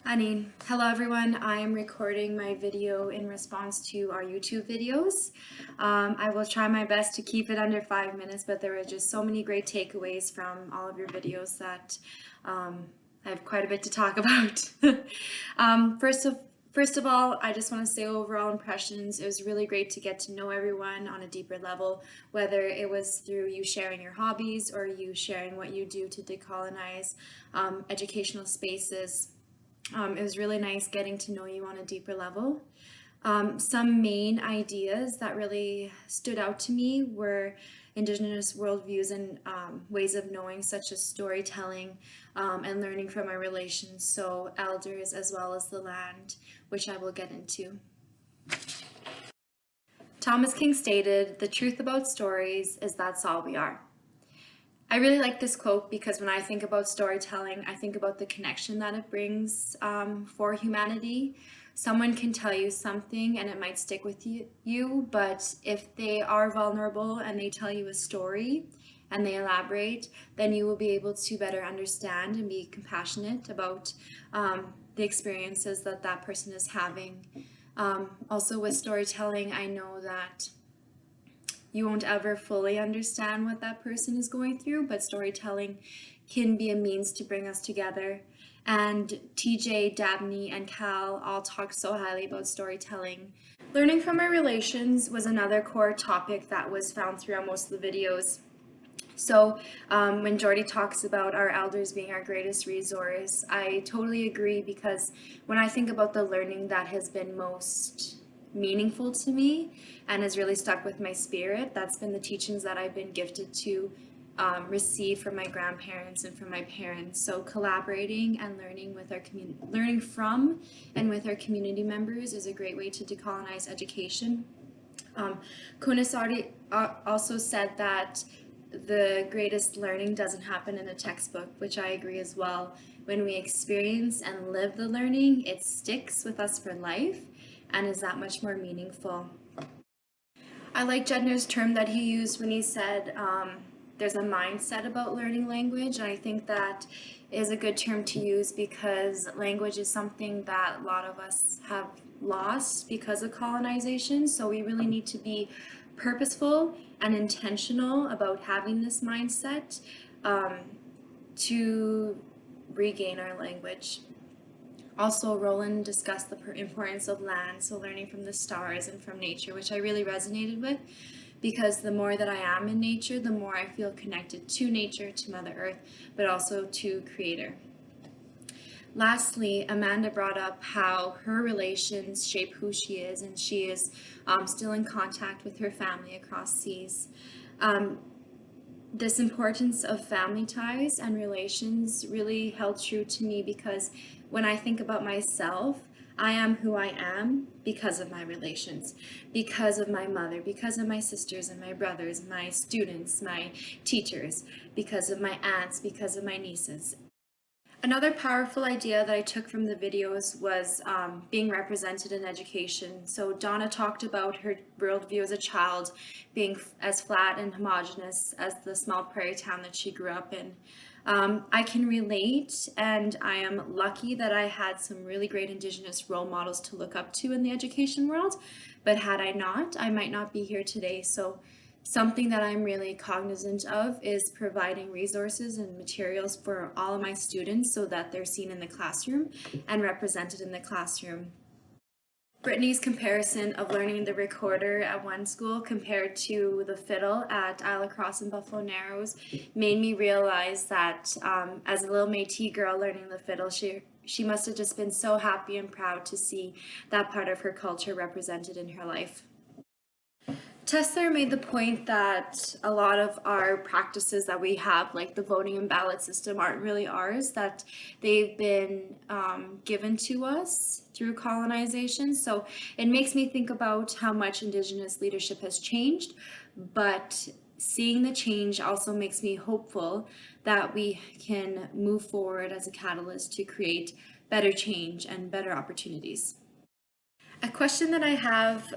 Hello everyone. I'm recording my video in response to our YouTube videos. I will try my best to keep it under 5 minutes, but there were just so many great takeaways from all of your videos that I have quite a bit to talk about. First of all, I just want to say overall impressions. It was really great to get to know everyone on a deeper level, whether it was through you sharing your hobbies or you sharing what you do to decolonize educational spaces. It was really nice getting to know you on a deeper level. Some main ideas that really stood out to me were Indigenous worldviews and ways of knowing, such as storytelling and learning from our relations, so elders as well as the land, which I will get into. Thomas King stated, "The truth about stories is that's all we are." I really like this quote because when I think about storytelling, I think about the connection that it brings for humanity. Someone can tell you something and it might stick with you, but if they are vulnerable and they tell you a story and they elaborate, then you will be able to better understand and be compassionate about the experiences that that person is having. Also with storytelling, I know that you won't ever fully understand what that person is going through, but storytelling can be a means to bring us together. And TJ, Dabney, and Cal all talked so highly about storytelling. Learning from our relations was another core topic that was found throughout most of the videos. So when Jordy talks about our elders being our greatest resource, I totally agree, because when I think about the learning that has been most meaningful to me and has really stuck with my spirit, that's been the teachings that I've been gifted to receive from my grandparents and from my parents. So collaborating and learning with our learning from and with our community members is a great way to decolonize education. Kunis also said that the greatest learning doesn't happen in a textbook, which I agree as well. When we experience and live the learning, it sticks with us for life and is that much more meaningful. I like Jedner's term that he used when he said there's a mindset about learning language, and I think that is a good term to use because language is something that a lot of us have lost because of colonization, so we really need to be purposeful and intentional about having this mindset to regain our language. Also, Roland discussed the importance of land, so learning from the stars and from nature, which I really resonated with, because the more that I am in nature, the more I feel connected to nature, to Mother Earth, but also to Creator. Lastly, Amanda brought up how her relations shape who she is, and she is still in contact with her family across seas. This importance of family ties and relations really held true to me, because when I think about myself, I am who I am because of my relations, because of my mother, because of my sisters and my brothers, my students, my teachers, because of my aunts, because of my nieces. Another powerful idea that I took from the videos was being represented in education. So Donna talked about her worldview as a child being as flat and homogenous as the small prairie town that she grew up in. I can relate, and I am lucky that I had some really great Indigenous role models to look up to in the education world, but had I not, I might not be here today. So something that I'm really cognizant of is providing resources and materials for all of my students so that they're seen in the classroom and represented in the classroom. Brittany's comparison of learning the recorder at one school compared to the fiddle at Isle Cross and Buffalo Narrows made me realize that as a little Métis girl learning the fiddle, she must have just been so happy and proud to see that part of her culture represented in her life. Tessler made the point that a lot of our practices that we have, like the voting and ballot system, aren't really ours, that they've been given to us through colonization. So it makes me think about how much Indigenous leadership has changed, but seeing the change also makes me hopeful that we can move forward as a catalyst to create better change and better opportunities. A question that I have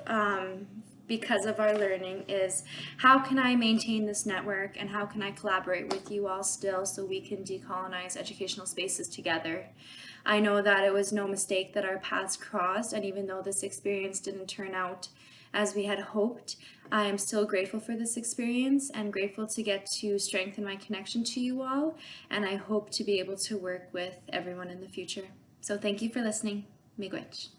because of our learning is how can I maintain this network and how can I collaborate with you all still so we can decolonize educational spaces together. I know that it was no mistake that our paths crossed, and even though this experience didn't turn out as we had hoped, I am still grateful for this experience and grateful to get to strengthen my connection to you all, and I hope to be able to work with everyone in the future. So thank you for listening. Miigwech.